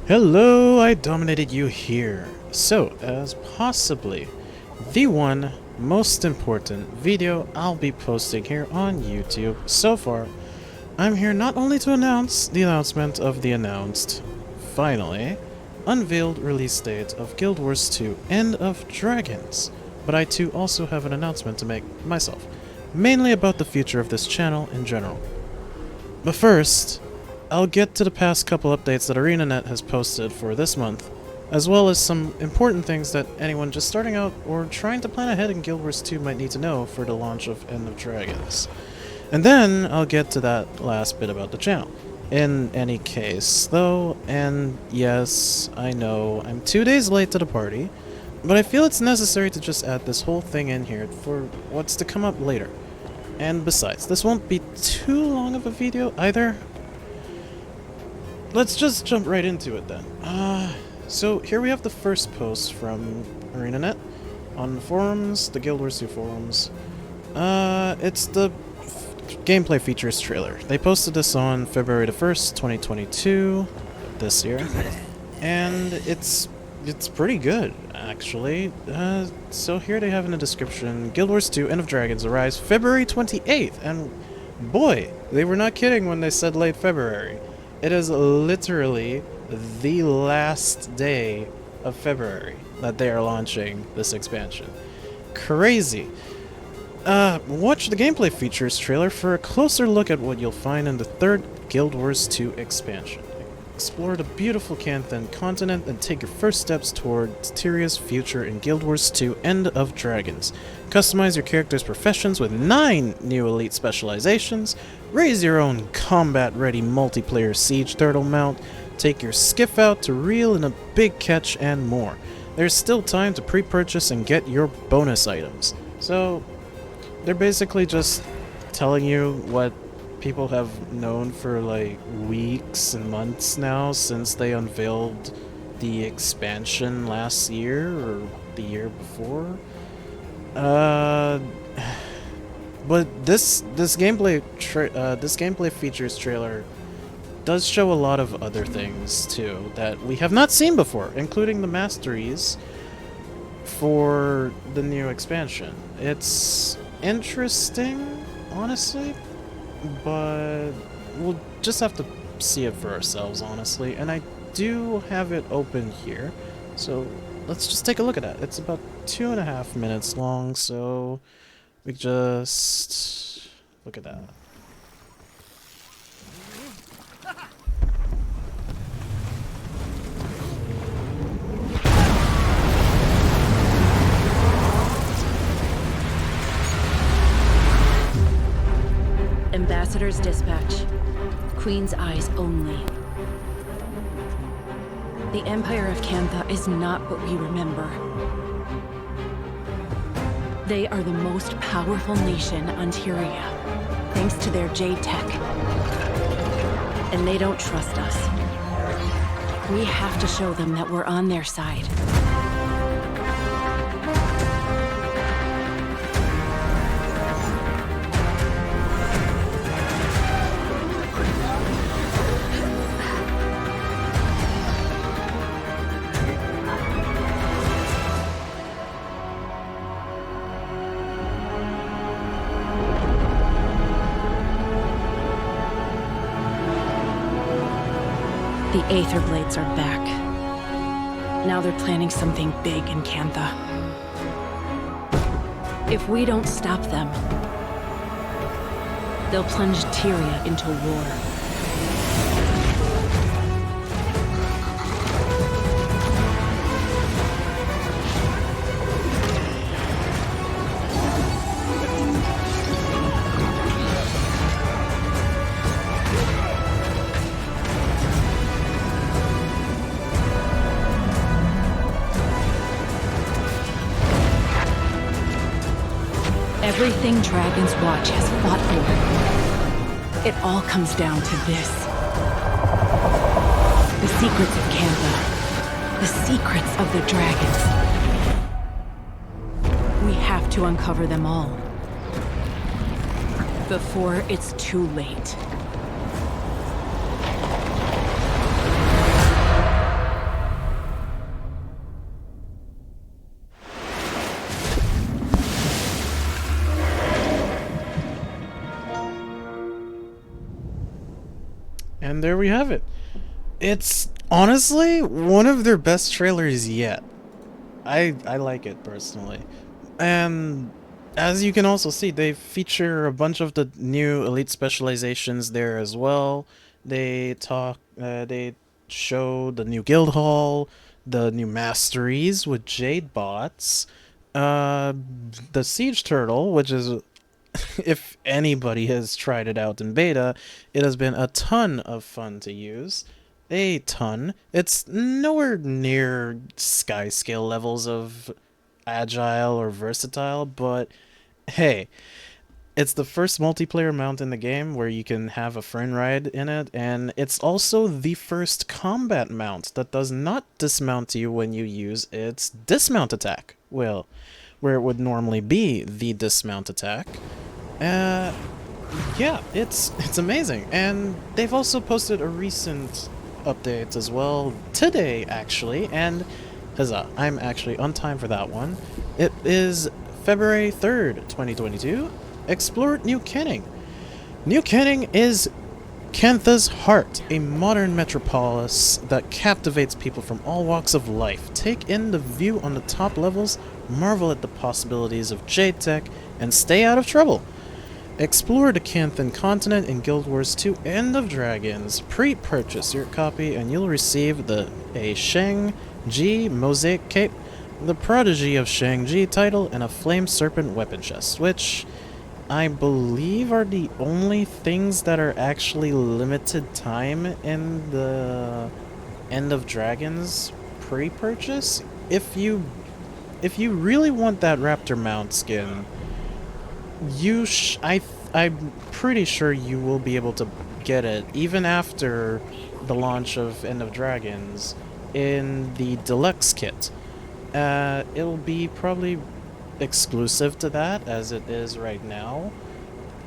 Hello, I dominated you here. So, as possibly the one most important video I'll be posting here on YouTube so far, I'm here not only to announce the announcement of the announced, finally, unveiled release date of Guild Wars 2 End of Dragons, but I too also have an announcement to make myself, mainly about the future of this channel in general. But first, I'll get to the past couple updates that ArenaNet has posted for this month, as well as some important things that anyone just starting out or trying to plan ahead in Guild Wars 2 might need to know for the launch of End of Dragons. And then I'll get to that last bit about the channel. In any case, though, and yes, I know I'm 2 days late to the party, but I feel it's necessary to just add this whole thing in here for what's to come up later. And besides, this won't be too long of a video either. Let's just jump right into it then. So here we have the first post from ArenaNet on the forums, the Guild Wars 2 forums. It's the gameplay features trailer. They posted this on February the 1st, 2022, this year, and it's pretty good, actually. So here they have in the description, Guild Wars 2 End of Dragons arrives February 28th, and boy, they were not kidding when they said late February. It is literally the last day of February that they are launching this expansion. Crazy. Watch the gameplay features trailer for a closer look at what you'll find in the third Guild Wars 2 expansion. Explore the beautiful Canthan continent and take your first steps towards Tyria's future in Guild Wars 2 End of Dragons. Customize your character's professions with 9 new Elite Specializations, raise your own combat-ready multiplayer siege turtle mount, take your skiff out to reel in a big catch, and more. There's still time to pre-purchase and get your bonus items. So, they're basically just telling you what people have known for like weeks and months now since they unveiled the expansion last year or the year before. But this gameplay features trailer does show a lot of other things too that we have not seen before, including the masteries for the new expansion. It's interesting, honestly, but we'll just have to see it for ourselves, honestly. And I do have it open here, so let's just take a look at that. It's about 2.5 minutes long, so we just look at that. Ambassador's dispatch. Queen's eyes only. The Empire of Cantha is not what we remember. They are the most powerful nation on Tyria, thanks to their Jade tech. And they don't trust us. We have to show them that we're on their side. The Aether Blades are back. Now they're planning something big in Cantha. If we don't stop them, they'll plunge Tyria into war. Everything Dragon's Watch has fought for. It all comes down to this. The secrets of Cantha. The secrets of the dragons. We have to uncover them all. Before it's too late. And there we have it. It's honestly one of their best trailers yet. I like it personally. And as you can also see, they feature a bunch of the new Elite Specializations there as well. They show the new guild hall, the new masteries with Jade bots, the Siege Turtle, which is, if anybody has tried it out in beta, it has been a ton of fun to use. A ton. It's nowhere near sky scale levels of agile or versatile, but hey, it's the first multiplayer mount in the game where you can have a friend ride in it, and it's also the first combat mount that does not dismount you when you use its dismount attack. Well, where it would normally be the dismount attack. Yeah, it's amazing. And they've also posted a recent update as well today, actually, and huzzah, I'm actually on time for that one. It is February 3rd, 2022. Explore New Kenning. New Kenning is Cantha's Heart, a modern metropolis that captivates people from all walks of life. Take in the view on the top levels, marvel at the possibilities of Jade Tech, and stay out of trouble. Explore the Canthan continent in Guild Wars 2 End of Dragons. Pre-purchase your copy and you'll receive a Shang-Ji Mosaic Cape, the Prodigy of Shang-Ji title, and a Flame Serpent weapon chest, which I believe are the only things that are actually limited time in the End of Dragons pre-purchase. If you really want that Raptor mount skin, I'm pretty sure you will be able to get it even after the launch of End of Dragons in the deluxe kit. It'll be probably exclusive to that as it is right now,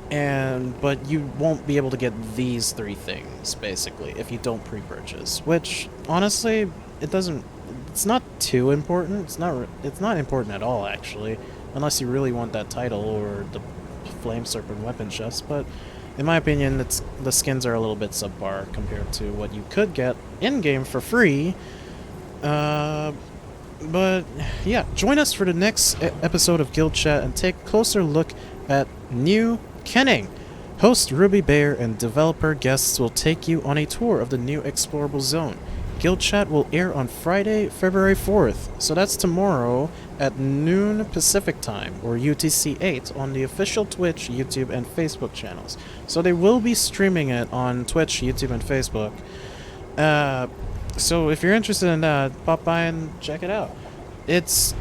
but you won't be able to get these three things basically if you don't pre-purchase, which honestly it's not too important. It's not important at all actually, unless you really want that title or the Flame Serpent weapon chest, but in my opinion the skins are a little bit subpar compared to what you could get in-game for free. But yeah, join us for the next episode of Guild Chat and take a closer look at New Kenning. Host Ruby Bear and developer guests will take you on a tour of the new explorable zone. Guild Chat will air on Friday, February 4th, so that's tomorrow at noon Pacific Time, or UTC 8, on the official Twitch, YouTube, and Facebook channels. So they will be streaming it on Twitch, YouTube, and Facebook. So if you're interested in that, pop by and check it out. It's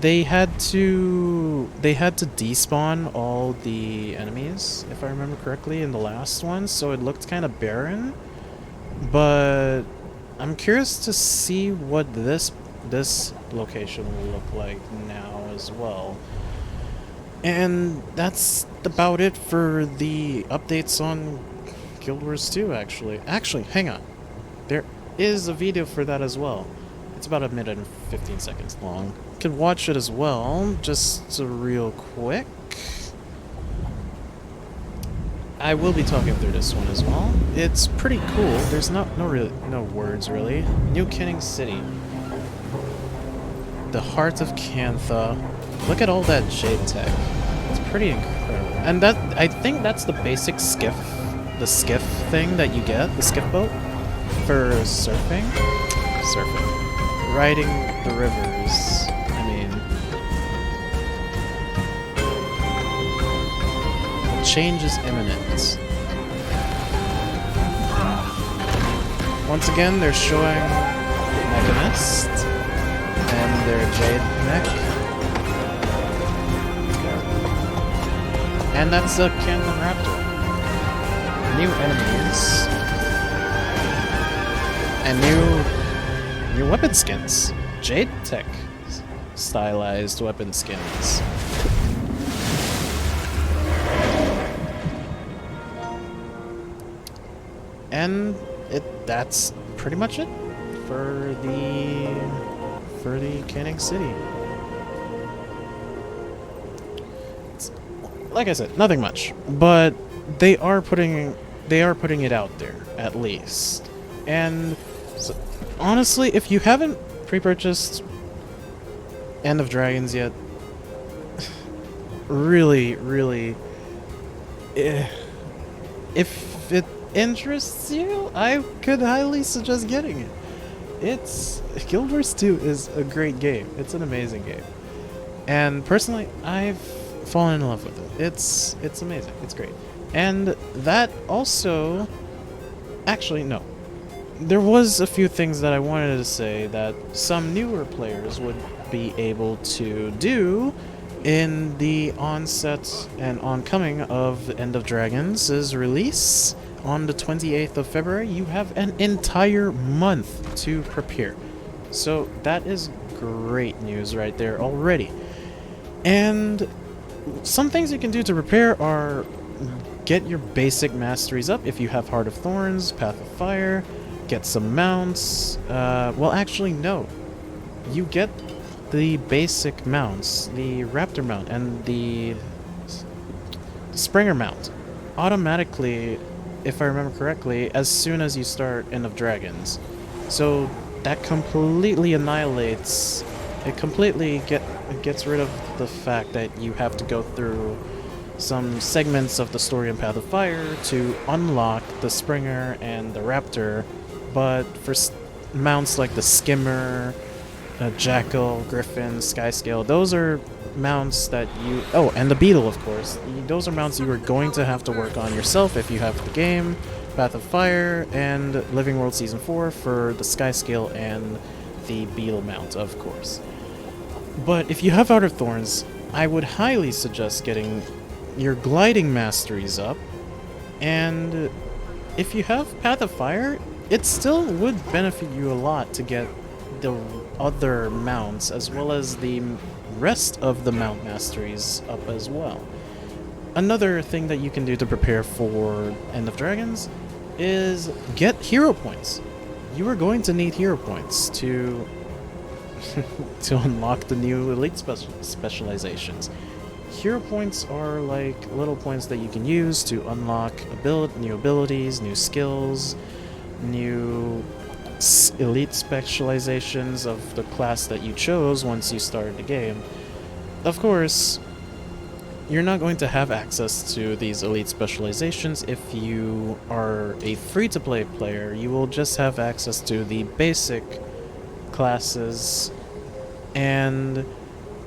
they had to despawn all the enemies, if I remember correctly, in the last one, so it looked kind of barren. But I'm curious to see what this location will look like now as well. And that's about it for the updates on Guild Wars 2, actually. Actually, hang on. There is a video for that as well. It's about 1 minute and 15 seconds long. You can watch it as well, just real quick. I will be talking through this one as well. It's pretty cool. There's no words really. New Kenning City. The heart of Cantha. Look at all that Jade Tech. It's pretty incredible. And I think that's the basic skiff, the skiff thing that you get, the skiff boat for surfing. Riding the rivers. I mean, change is imminent. Once again, they're showing Mechanist and their Jade Mech. And that's the Canthan Raptor. New enemies. And new weapon skins. Jade Tech stylized weapon skins. And that's pretty much it for the Kenning City. Like I said, nothing much, but they are putting they are putting it out there, at least. And so, honestly, if you haven't pre-purchased End of Dragons yet, really, really, if it interests you, I could highly suggest getting it. Guild Wars 2 is a great game. It's an amazing game. And personally, I've fallen in love with it. It's amazing. It's great. And that also... Actually, no. There was a few things that I wanted to say that some newer players would be able to do in the onset and oncoming of End of Dragons' release on the 28th of February. You have an entire month to prepare. So that is great news right there already. And some things you can do to prepare are get your basic masteries up if you have Heart of Thorns, Path of Fire, get some mounts. Well, actually, no. You get the basic mounts, the Raptor mount and the Springer mount automatically, if I remember correctly, as soon as you start End of Dragons. So that completely annihilates, it completely gets rid of the fact that you have to go through some segments of the story in Path of Fire to unlock the Springer and the Raptor, but for mounts like the Skimmer, Jackal, Griffin, Skyscale, those are mounts that you... Oh, and the Beetle, of course. Those are mounts you are going to have to work on yourself if you have the game, Path of Fire, and Living World Season 4 for the Skyscale and the Beetle mount, of course. But if you have Heart of Thorns, I would highly suggest getting your gliding masteries up, and if you have Path of Fire, it still would benefit you a lot to get the other mounts as well as the rest of the mount masteries up as well. Another thing that you can do to prepare for End of Dragons is get hero points. You are going to need hero points to to unlock the new Elite Specializations. Hero points are like little points that you can use to unlock new abilities, new skills, new Elite Specializations of the class that you chose once you started the game. Of course, you're not going to have access to these Elite Specializations if you are a free-to-play player. You will just have access to the basic classes, and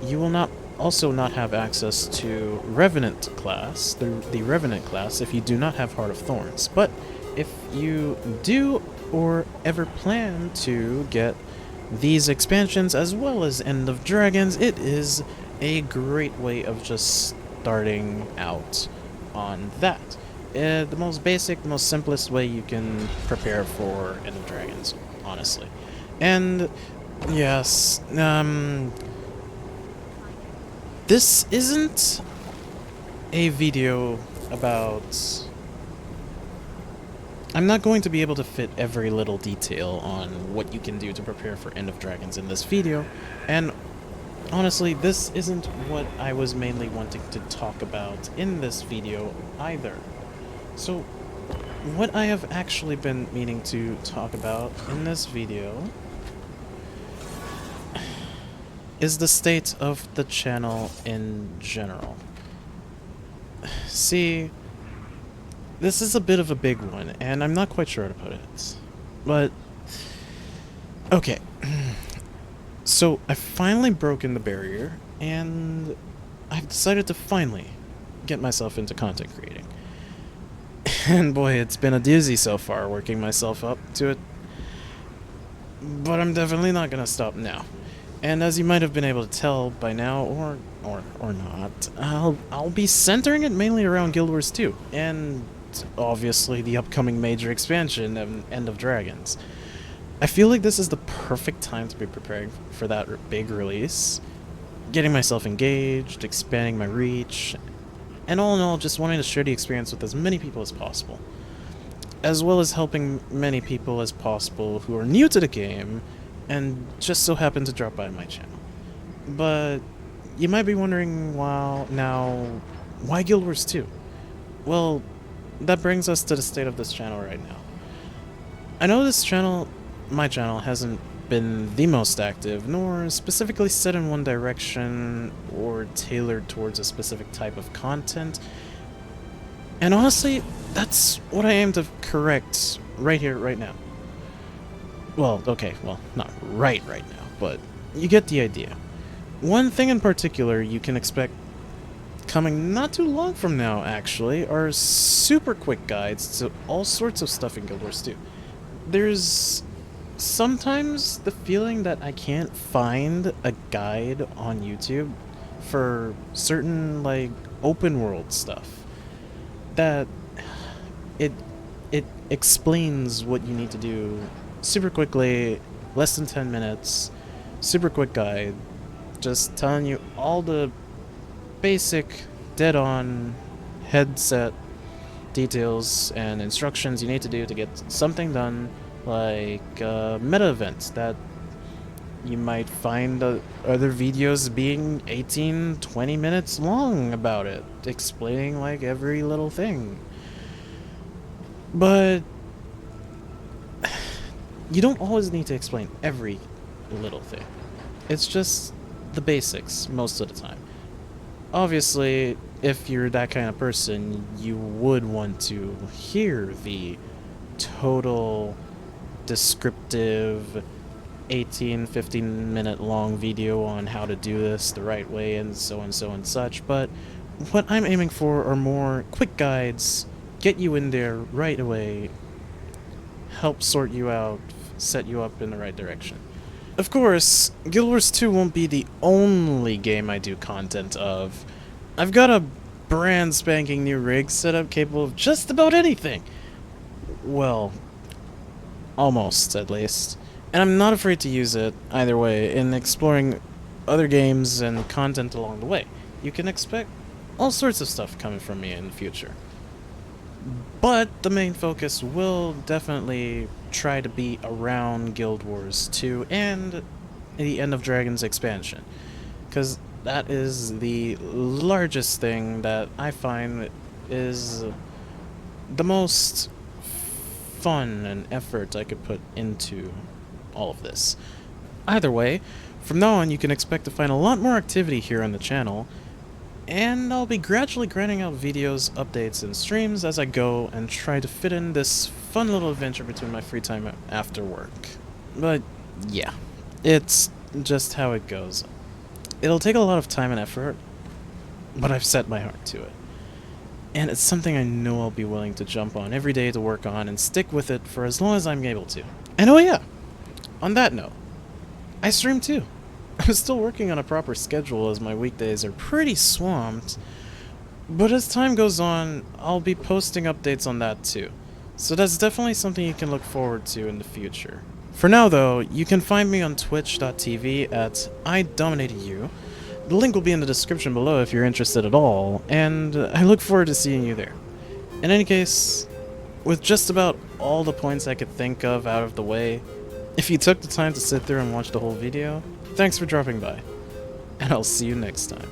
you will also not have access to Revenant class, the Revenant class, if you do not have Heart of Thorns. But if you do or ever plan to get these expansions as well as End of Dragons, it is a great way of just starting out on that. The most basic, most simplest way you can prepare for End of Dragons, honestly. And yes, this isn't a video about... I'm not going to be able to fit every little detail on what you can do to prepare for End of Dragons in this video, and honestly, this isn't what I was mainly wanting to talk about in this video either. So, what I have actually been meaning to talk about in this video is the state of the channel in general. See, this is a bit of a big one, and I'm not quite sure how to put it. But, okay. So, I've finally broken the barrier, and I've decided to finally get myself into content creating. And boy, it's been a doozy so far, working myself up to it. But I'm definitely not gonna stop now. And as you might have been able to tell by now, or not, I'll be centering it mainly around Guild Wars 2, and obviously the upcoming major expansion of End of Dragons. I feel like this is the perfect time to be preparing for that big release, getting myself engaged, expanding my reach, and all in all, just wanting to share the experience with as many people as possible, as well as helping many people as possible who are new to the game and just so happen to drop by my channel. But you might be wondering, why Guild Wars 2? Well, that brings us to the state of this channel right now. I know this channel, my channel, hasn't been the most active, nor specifically set in one direction or tailored towards a specific type of content. And honestly, that's what I aim to correct right here, right now. Well, okay, well, not right now, but you get the idea. One thing in particular you can expect coming not too long from now, actually, are super quick guides to all sorts of stuff in Guild Wars 2. There's sometimes the feeling that I can't find a guide on YouTube for certain, like, open world stuff. That it explains what you need to do super quickly, less than 10 minutes, super quick guide, just telling you all the basic, dead-on, headset details and instructions you need to do to get something done, like a meta event that you might find other videos being 18-20 minutes long about it, explaining like every little thing. But you don't always need to explain every little thing. It's just the basics most of the time. Obviously, if you're that kind of person, you would want to hear the total descriptive 18-15 minute long video on how to do this the right way and so and such, but what I'm aiming for are more quick guides, get you in there right away, help sort you out, set you up in the right direction. Of course, Guild Wars 2 won't be the only game I do content of. I've got a brand spanking new rig set up capable of just about anything. Well, almost, at least. And I'm not afraid to use it, either way, in exploring other games and content along the way. You can expect all sorts of stuff coming from me in the future. But the main focus will definitely try to be around Guild Wars 2 and the End of Dragons expansion, because that is the largest thing that I find is the most fun and effort I could put into all of this. Either way, from now on you can expect to find a lot more activity here on the channel, and I'll be gradually grinding out videos, updates, and streams as I go and try to fit in this fun little adventure between my free time after work. But yeah, it's just how it goes. It'll take a lot of time and effort, but I've set my heart to it. And it's something I know I'll be willing to jump on every day to work on and stick with it for as long as I'm able to. And oh yeah, on that note, I stream too. I'm still working on a proper schedule as my weekdays are pretty swamped, but as time goes on, I'll be posting updates on that too. So that's definitely something you can look forward to in the future. For now though, you can find me on twitch.tv at IDominatedYou. The link will be in the description below if you're interested at all, and I look forward to seeing you there. In any case, with just about all the points I could think of out of the way, if you took the time to sit there and watch the whole video, thanks for dropping by, and I'll see you next time.